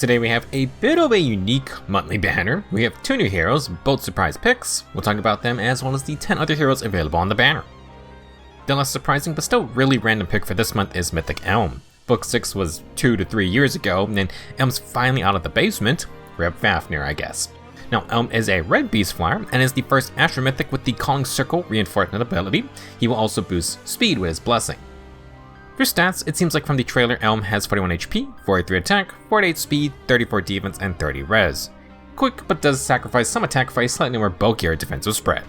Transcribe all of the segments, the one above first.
Today we have a bit of a unique monthly banner. We have 2 new heroes, both surprise picks. We'll talk about them as well as the 10 other heroes available on the banner. The less surprising but still really random pick for this month is Mythic Elm. Book 6 was 2 to 3 years ago, and Elm's finally out of the basement. Rep Fafnir, I guess. Now, Elm is a red beast flyer and is the first Astro Mythic with the Calling Circle reinforcement ability. He will also boost speed with his blessing. For stats, it seems like from the trailer Elm has 41 HP, 43 attack, 48 speed, 34 defense, and 30 res. Quick, but does sacrifice some attack for a slightly more bulkier defensive spread.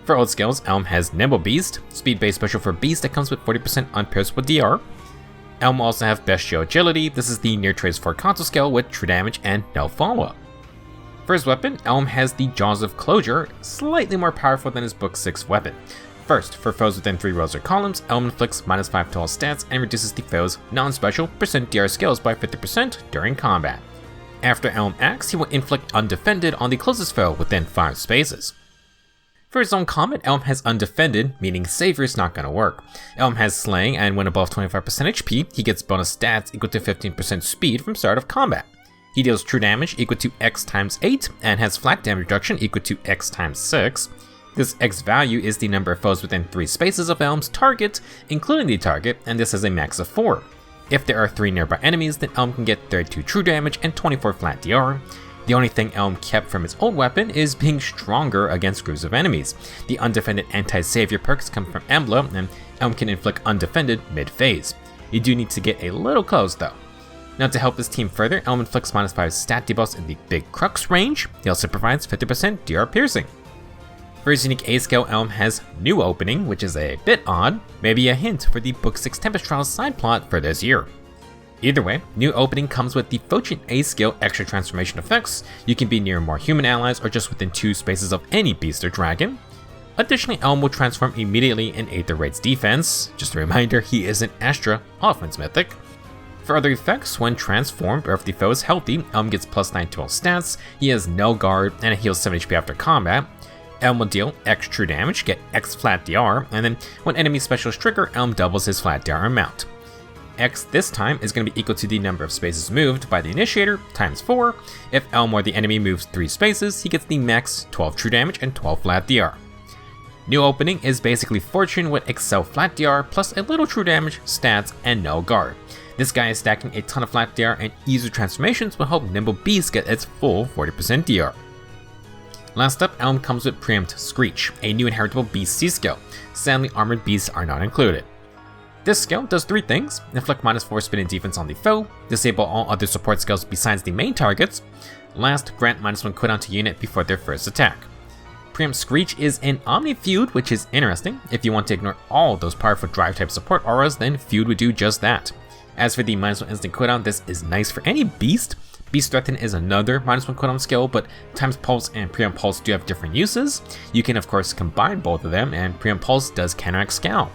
For old skills, Elm has Nimble Beast, speed-based special for Beast that comes with 40% unpierceable DR. Elm will also have Bestial Agility. This is the near trace for console skill with true damage and no follow-up. For his weapon, Elm has the Jaws of Closure, slightly more powerful than his Book 6 weapon. First, for foes within 3 rows or columns, Elm inflicts -5 to all stats and reduces the foe's non-special %DR skills by 50% during combat. After Elm acts, he will inflict Undefended on the closest foe within 5 spaces. For his own combat, Elm has Undefended, meaning Savior is not going to work. Elm has Slaying, and when above 25% HP, he gets bonus stats equal to 15% speed from start of combat. He deals true damage equal to X times 8, and has flat damage reduction equal to X times 6. This X value is the number of foes within 3 spaces of Elm's target, including the target, and this has a max of 4. If there are 3 nearby enemies, then Elm can get 32 true damage and 24 flat DR. The only thing Elm kept from his old weapon is being stronger against groups of enemies. The Undefended Anti-Savior perks come from Emblem, and Elm can inflict Undefended mid-phase. You do need to get a little close though. Now to help his team further, Elm inflicts -5 stat debuffs in the Big Crux range. He also provides 50% DR piercing. For his unique A skill, Elm has New Opening, which is a bit odd, maybe a hint for the Book 6 Tempest Trials side plot for this year. Either way, New Opening comes with the Fochin A skill extra transformation effects. You can be near more human allies or just within 2 spaces of any beast or dragon. Additionally, Elm will transform immediately in Aether Raid's defense. Just a reminder, he is an Astra offense mythic. For other effects, when transformed or if the foe is healthy, Elm gets +9 to all stats, he has no guard, and heals 7 HP after combat. Elm will deal X true damage, get X flat DR, and then when enemy specials trigger, Elm doubles his flat DR amount. X this time is going to be equal to the number of spaces moved by the initiator times 4. If Elm or the enemy moves 3 spaces, he gets the max 12 true damage and 12 flat DR. New Opening is basically Fortune with Excel flat DR plus a little true damage, stats, and no guard. This guy is stacking a ton of flat DR, and easier transformations will help Nimble Beast get its full 40% DR. Last up, Elm comes with Preempt Screech, a new inheritable beast C skill. Sadly, armored beasts are not included. This skill does 3 things: inflict -4 spin and defense on the foe, disable all other support skills besides the main targets, last, grant -1 cooldown to unit before their first attack. Preempt Screech is an Omni Feud, which is interesting. If you want to ignore all those powerful drive type support auras, then Feud would do just that. As for the -1 instant cooldown, this is nice for any beast. Beast Threaten is another -1 cooldown skill, but Times Pulse and Preempt Pulse do have different uses. You can of course combine both of them, and Preempt Pulse does counteract Scowl.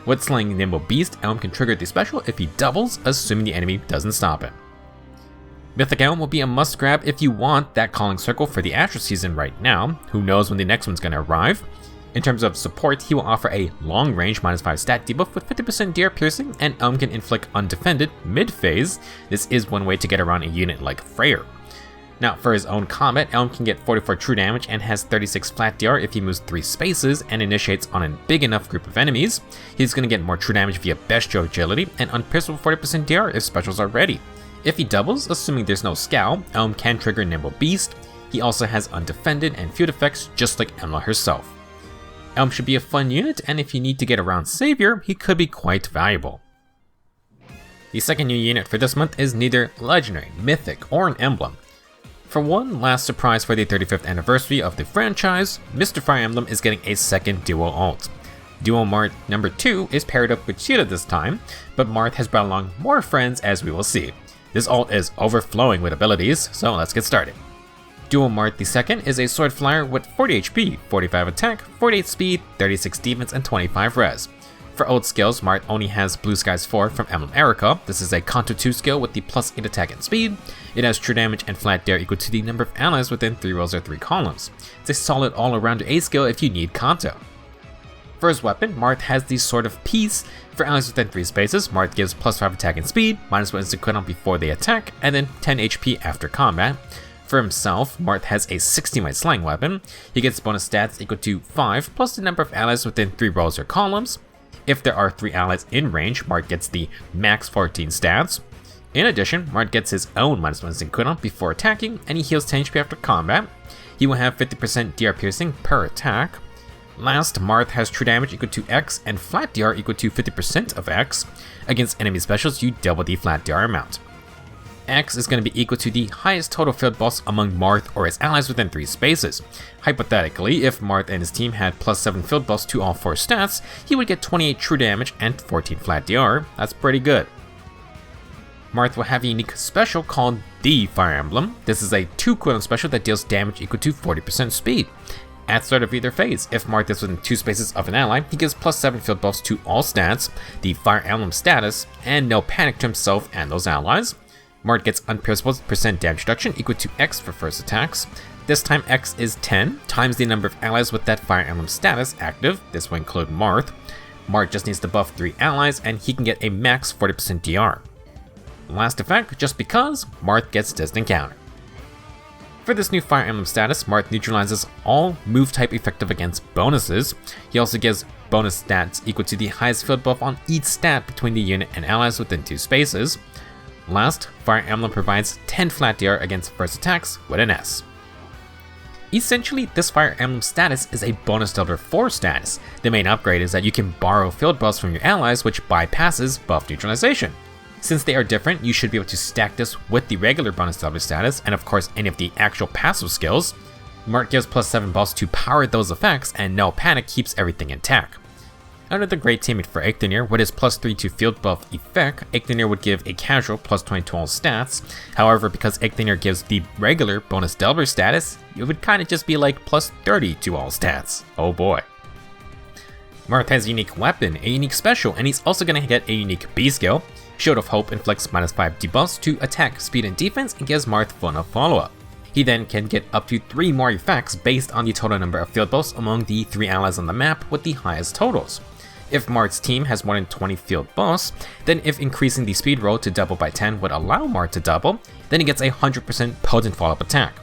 With Slaying Nimble Beast, Elm can trigger the special if he doubles, assuming the enemy doesn't stop it. Mythic Elm will be a must grab if you want that Calling Circle for the Astro season right now. Who knows when the next one's going to arrive. In terms of support, he will offer a long range -5 stat debuff with 50% DR piercing, and Elm can inflict Undefended mid-phase. This is one way to get around a unit like Freyr. Now for his own combat, Elm can get 44 true damage and has 36 flat DR if he moves 3 spaces and initiates on a big enough group of enemies. He's going to get more true damage via Bestial Agility and unpierceable 40% DR if specials are ready. If he doubles, assuming there's no Scowl, Elm can trigger Nimble Beast. He also has Undefended and Feud effects just like Emma herself. Elm should be a fun unit, and if you need to get around Savior, he could be quite valuable. The second new unit for this month is neither Legendary, Mythic, or an Emblem. For one last surprise for the 35th anniversary of the franchise, Mr. Fire Emblem is getting a second duo ult. Duo Marth number 2 is paired up with Caeda this time, but Marth has brought along more friends as we will see. This ult is overflowing with abilities, so let's get started. Duo Marth II is a sword flyer with 40 HP, 45 attack, 48 speed, 36 defense, and 25 res. For old skills, Marth only has Blue Skies 4 from Emblem Heroes. This is a Contour 2 skill with the +8 attack and speed. It has true damage and flat DR equal to the number of allies within 3 rows or 3 columns. It's a solid all-around A skill if you need Kanto. For his weapon, Marth has the Sword of Peace. For allies within 3 spaces, Marth gives +5 attack and speed, -1 instant cooldown before they attack, and then 10 HP after combat. For himself, Marth has a 60 might slang weapon. He gets bonus stats equal to 5 plus the number of allies within 3 rows or columns. If there are 3 allies in range, Marth gets the max 14 stats. In addition, Marth gets his own -1 instant cooldown before attacking, and he heals 10 HP after combat. He will have 50% DR piercing per attack. Last, Marth has true damage equal to X and flat DR equal to 50% of X. Against enemy specials, you double the flat DR amount. X is going to be equal to the highest total field boss among Marth or his allies within 3 spaces. Hypothetically, if Marth and his team had +7 field boss to all 4 stats, he would get 28 true damage and 14 flat DR. That's pretty good. Marth will have a unique special called the Fire Emblem. This is a 2 cooldown special that deals damage equal to 40% speed. At start of either phase, if Marth is within 2 spaces of an ally, he gives +7 field buffs to all stats, the Fire Emblem status, and no panic to himself and those allies. Marth gets unpierceable % damage reduction equal to X for first attacks. This time X is 10 times the number of allies with that Fire Emblem status active. This will include Marth. Marth just needs to buff 3 allies and he can get a max 40% DR. Last effect, just because, Marth gets distant counter. For this new Fire Emblem status, Marth neutralizes all move type effective against bonuses. He also gives bonus stats equal to the highest field buff on each stat between the unit and allies within 2 spaces. Last, Fire Emblem provides 10 flat DR against first attacks with an S. Essentially, this Fire Emblem status is a bonus Delta 4 status. The main upgrade is that you can borrow field buffs from your allies, which bypasses buff neutralization. Since they are different, you should be able to stack this with the regular bonus Delta status, and of course any of the actual passive skills. Marth gives +7 buffs to power those effects, and no panic keeps everything intact. Another great teammate for Edain, with his +3 to field buff effect, Edain would give a casual +20 to all stats. However, because Edain gives the regular bonus Delver status, it would kinda just be like +30 to all stats. Oh boy. Marth has a unique weapon, a unique special, and he's also gonna get a unique B skill. Shield of Hope inflicts -5 debuffs to attack, speed, and defense, and gives Marth fun of follow-up. He then can get up to 3 more effects based on the total number of field buffs among the 3 allies on the map with the highest totals. If Marth's team has more than 20 field buffs, then if increasing the speed roll to double by 10 would allow Marth to double, then he gets a 100% potent follow-up attack.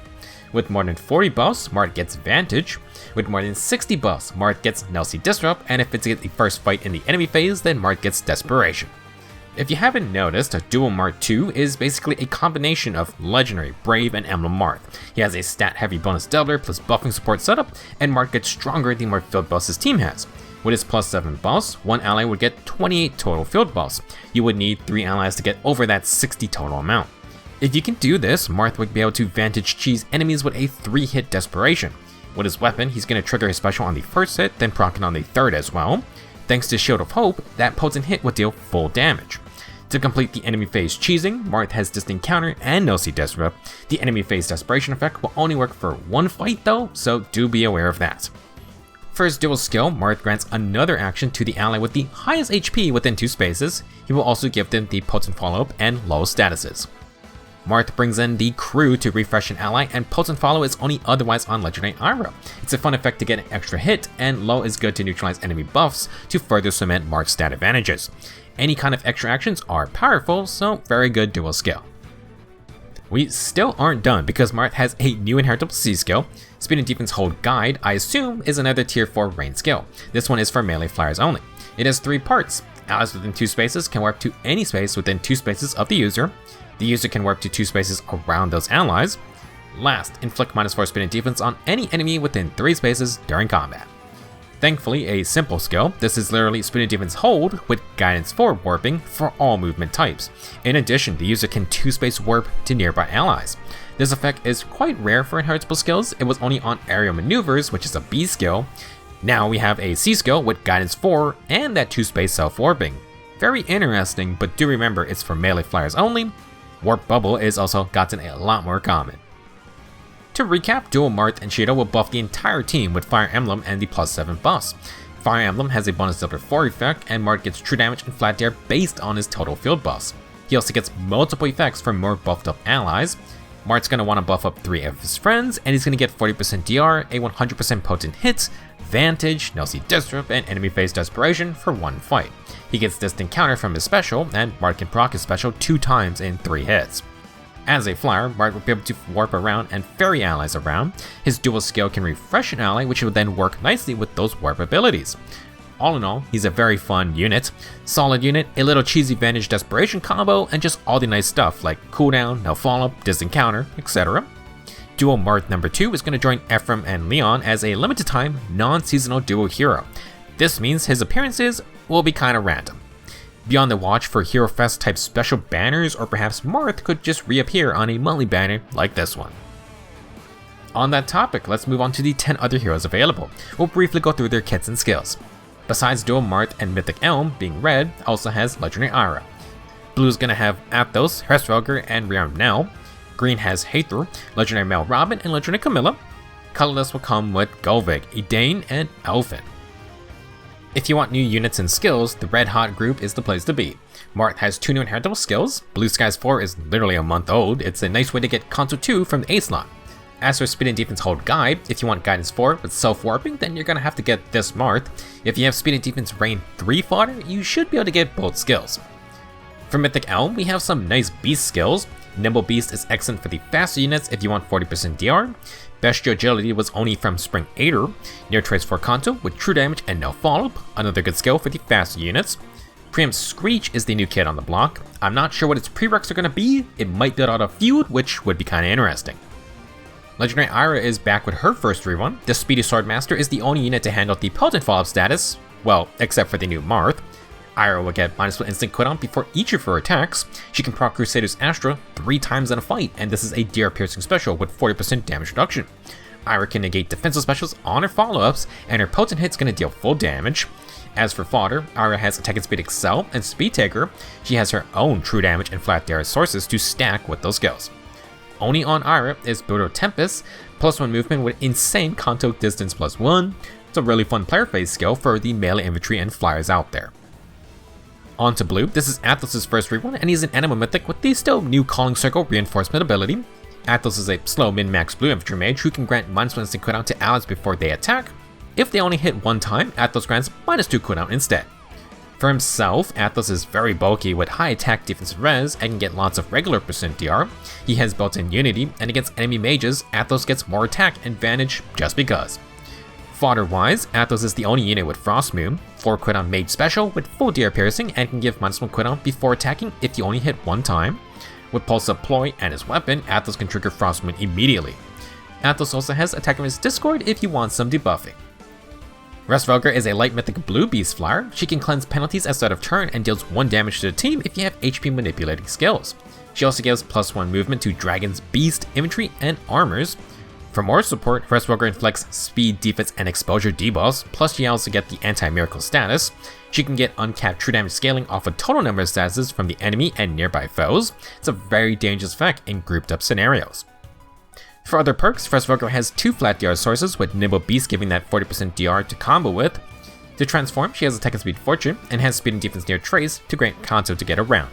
With more than 40 buffs, Marth gets Vantage. With more than 60 buffs, Marth gets Nelsie Disrupt, and if it's the first fight in the enemy phase, then Marth gets Desperation. If you haven't noticed, Dual Marth 2 is basically a combination of Legendary, Brave, and Emblem Marth. He has a stat-heavy bonus Delver plus buffing support setup, and Marth gets stronger the more field buffs his team has. With his +7 buffs, 1 ally would get 28 total field buffs. You would need 3 allies to get over that 60 total amount. If you can do this, Marth would be able to Vantage cheese enemies with a 3-hit Desperation. With his weapon, he's going to trigger his special on the first hit, then proc it on the third as well. Thanks to Shield of Hope, that potent hit would deal full damage. To complete the enemy phase cheesing, Marth has Distant Counter and Nelsie Disrupt. The enemy phase Desperation effect will only work for 1 fight though, so do be aware of that. For his dual skill, Marth grants another action to the ally with the highest HP within 2 spaces. He will also give them the potent follow-up and low statuses. Marth brings in the crew to refresh an ally, and potent follow is only otherwise on legendary Ayra. It's a fun effect to get an extra hit, and low is good to neutralize enemy buffs to further cement Marth's stat advantages. Any kind of extra actions are powerful, so very good dual skill. We still aren't done because Marth has a new inheritable C skill. Speed and Defense Hold Guide, I assume, is another tier 4 range skill. This one is for melee flyers only. It has 3 parts. Allies within 2 spaces can warp to any space within 2 spaces of the user. The user can warp to 2 spaces around those allies. Last, inflict -4 speed and defense on any enemy within 3 spaces during combat. Thankfully, a simple skill, this is literally speed and defense hold with guidance for warping for all movement types. In addition, the user can 2-space warp to nearby allies. This effect is quite rare for inheritable skills. It was only on aerial maneuvers, which is a B skill. Now we have a C skill with guidance 4 and that 2-space self-warping. Very interesting, but do remember it's for melee flyers only. Warp Bubble is also gotten a lot more common. To recap, Dual Marth and Caeda will buff the entire team with Fire Emblem and the +7 buffs. Fire Emblem has a bonus Delta 4 effect, and Marth gets true damage and flat DR based on his total field buffs. He also gets multiple effects from more buffed up allies. Marth's going to want to buff up 3 of his friends, and he's going to get 40% DR, a 100% potent hit, Vantage, Nelsie Disrupt, and Enemy Phase Desperation for 1 fight. He gets Distant Counter from his special, and Marth can proc his special 2 times in 3 hits. As a flyer, Marth will be able to warp around and ferry allies around. His dual skill can refresh an ally, which will then work nicely with those warp abilities. All in all, he's a very fun unit. Solid unit, a little cheesy Vantage Desperation combo, and just all the nice stuff like cooldown, no follow-up, distant counter, etc. Duo Marth number 2 is going to join Ephraim and Leon as a limited time, non-seasonal duo hero. This means his appearances will be kinda random. Be on the watch for Hero Fest type special banners, or perhaps Marth could just reappear on a monthly banner like this one. On that topic, let's move on to the 10 other heroes available. We'll briefly go through their kits and skills. Besides duo Marth and Mythic Elm, being red also has Legendary Ayra. Blue's gonna have Athos, Hraesvelgr, and Rearmed now. Green has Heidr, Legendary Male Robin, and Legendary Camilla. Colorless will come with Gullveig, Edain, and Elffin. If you want new units and skills, the Red Hot group is the place to be. Marth has 2 new inheritable skills. Blue Skies 4 is literally a month old. It's a nice way to get Conto 2 from the A slot. As for Speed and Defense Hold Guide, if you want Guidance 4 with Self-Warping, then you're gonna have to get this Marth. If you have Speed and Defense Reign 3 fodder, you should be able to get both skills. For Mythic Elm, we have some nice beast skills. Nimble Beast is excellent for the faster units if you want 40% DR. Bestial Agility was only from Spring Ayra. Near Trace for Conto with true damage and no follow-up, another good skill for the faster units. Preempt Screech is the new kid on the block. I'm not sure what its prereqs are going to be. It might build out a feud, which would be kind of interesting. Legendary Ayra is back with her first rerun. The Speedy Swordmaster is the only unit to handle the potent follow-up status, well, except for the new Marth. Ayra will get -1 instant cooldown before each of her attacks. She can proc Crusader's Astra 3 times in a fight, and this is a DR piercing special with 40% damage reduction. Ayra can negate defensive specials on her follow-ups, and her potent hit's going to deal full damage. As for fodder, Ayra has Attack and Speed Excel and Speed Taker. She has her own true damage and flat DR sources to stack with those skills. Only on Ayra is Brutal Tempest, +1 movement with insane Conto distance +1. It's a really fun player phase skill for the melee infantry and flyers out there. On to Blue, this is Athos' first rerun, and he's an Animal Mythic with the still new Calling Circle reinforcement ability. Athos is a slow min-max blue infantry mage who can grant -1 instant cooldown to allies before they attack. If they only hit 1 time, Athos grants -2 cooldown instead. For himself, Athos is very bulky with high attack defensive res and can get lots of regular % DR. He has built-in unity, and against enemy mages, Athos gets more attack and advantage just because. Fodder-wise, Athos is the only unit with Frost Moon, 4 cooldown mage special with full DR piercing and can give -1 cooldown before attacking if you only hit 1 time. With Pulse of Ploy and his weapon, Athos can trigger Frost Moon immediately. Athos also has Attack of his Discord if you want some debuffing. Hraesvelgr is a light mythic blue beast flyer. She can cleanse penalties at start of turn and deals 1 damage to the team if you have HP manipulating skills. She also gives +1 movement to dragons, beast, infantry, and armors. For more support, Hraesvelgr inflicts speed, defense, and exposure debuffs, plus she also gets the anti-miracle status. She can get uncapped true damage scaling off a total number of statuses from the enemy and nearby foes. It's a very dangerous effect in grouped up scenarios. For other perks, Hraesvelgr has 2 flat DR sources, with Nimble Beast giving that 40% DR to combo with. To transform, she has Attack and Speed Fortune, and has Speed and Defense near Trace to grant Conto to get around.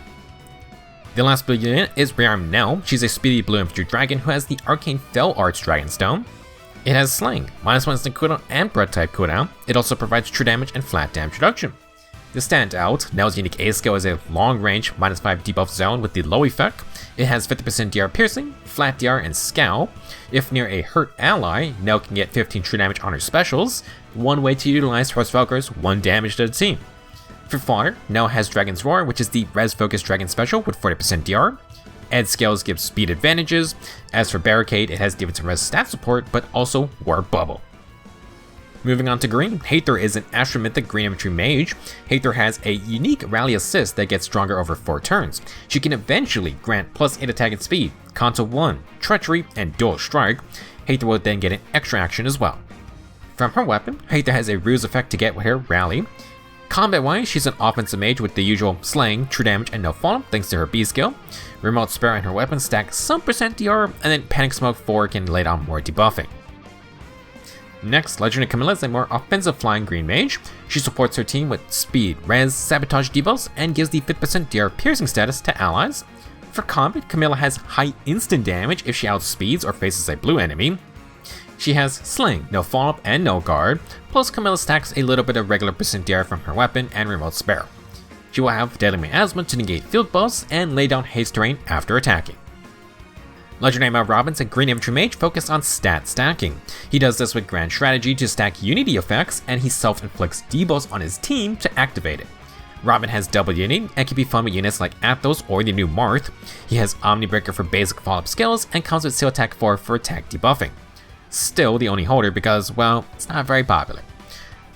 The last blue unit is Rearmed now. She's a speedy blue infantry dragon who has the Arcane Fell Arch Dragonstone. It has Slaying, -1 instant cooldown and Breath type cooldown. It also provides true damage and flat damage reduction. To stand out, Nell's unique A skill is a long range -5 debuff zone with the low effect. It has 50% DR piercing, flat DR, and scowl. If near a hurt ally, Nell can get 15 true damage on her specials, one way to utilize Hraesvelgr's 1 damage to the team. For fodder, Nell has Dragon's Roar, which is the res-focused dragon special with 40% DR. Ed scales give speed advantages. As for Barricade, it has defense and res stat support, but also War Bubble. Moving on to green, Heidr is an Astromythic green infantry mage. Heidr has a unique rally assist that gets stronger over 4 turns. She can eventually grant +8 attack and speed, Conto 1, Treachery, and Dual Strike. Heidr will then get an extra action as well. From her weapon, Heidr has a ruse effect to get with her rally. Combat-wise, she's an offensive mage with the usual Slaying, true damage, and no follow thanks to her B skill. Remote Spare and her weapon stack some % DR, and then Panic Smoke 4 can lay down more debuffing. Next, Legendary Camilla is a more offensive flying green mage. She supports her team with speed, res, sabotage debuffs, and gives the 50% DR piercing status to allies. For combat, Camilla has high instant damage if she outspeeds or faces a blue enemy. She has Sling, no follow-up and no guard, plus Camilla stacks a little bit of regular percentier from her weapon and remote spare. She will have Deadly Miasma to negate field buffs and lay down haste terrain after attacking. Legendary Mount Robin's a green infantry mage focused on stat stacking. He does this with grand strategy to stack unity effects, and he self-inflicts debuffs on his team to activate it. Robin has double unity and can be fun with units like Athos or the new Marth. He has Omnibreaker for basic follow-up skills and comes with Seal Attack 4 for attack debuffing. Still the only holder because, well, it's not very popular.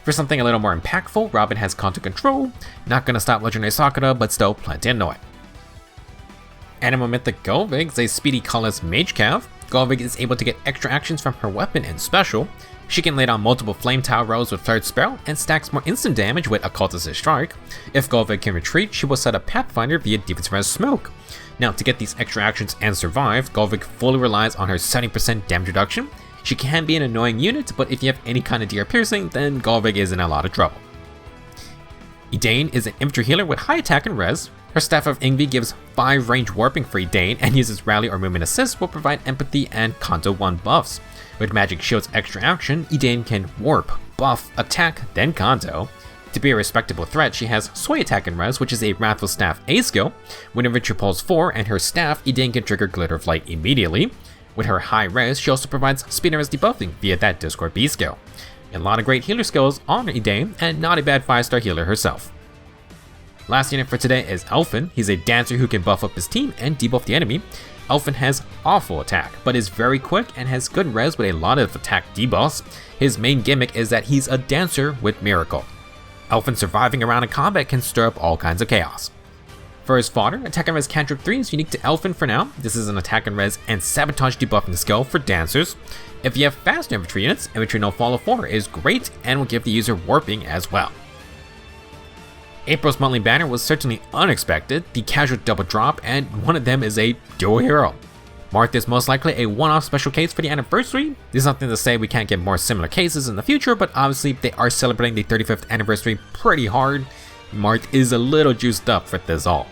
For something a little more impactful, Robin has Counter Control, not gonna stop Legendary Sakura, but still plenty annoying. Animal Mythic Gullveig is a speedy colorless mage cav. Gullveig is able to get extra actions from her weapon and special. She can lay down multiple flame tile rows with third spell and stacks more instant damage with Occultist Strike. If Gullveig can retreat, she will set up Pathfinder via Defense Res Smoke. Now, to get these extra actions and survive, Gullveig fully relies on her 70% damage reduction. She can be an annoying unit, but if you have any kind of DR piercing, then Gullveig is in a lot of trouble. Edain is an infantry healer with high attack and res. Her Staff of Ingvi gives 5 range warping for Edain and uses rally or movement assist will provide empathy and Kanto 1 buffs. With Magic Shield's extra action, Edain can warp, buff, attack, then Kanto. To be a respectable threat, she has Sway Attack and Res, which is a Wrathful Staff A skill. Whenever she pulls 4 and her staff, Edain can trigger Glitter of Light immediately. With her high res, she also provides speed and res debuffing via that Discord B skill. A lot of great healer skills on Edain, and not a bad 5-star healer herself. Last unit for today is Elffin. He's a dancer who can buff up his team and debuff the enemy. Elffin has awful attack, but is very quick and has good res with a lot of attack debuffs. His main gimmick is that he's a dancer with Miracle. Elffin surviving around in combat can stir up all kinds of chaos. For his fodder, Attack and Res Cantrip 3 is unique to Elffin for now. This is an Attack and Res and Sabotage debuffing skill for dancers. If you have fast infantry units, Infantry No Follow 4 is great and will give the user warping as well. April's monthly banner was certainly unexpected, the casual double drop, and one of them is a dual hero. Marth is most likely a one-off special case for the anniversary. There's nothing to say we can't get more similar cases in the future, but obviously they are celebrating the 35th anniversary pretty hard. Marth is a little juiced up for this all.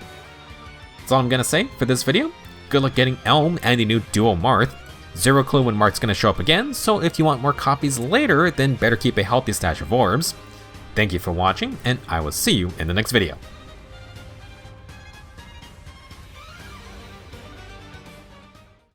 That's all I'm gonna say for this video. Good luck getting Elm and the new dual Marth. Zero clue when Marth's gonna show up again, so if you want more copies later, then better keep a healthy stash of orbs. Thank you for watching, and I will see you in the next video.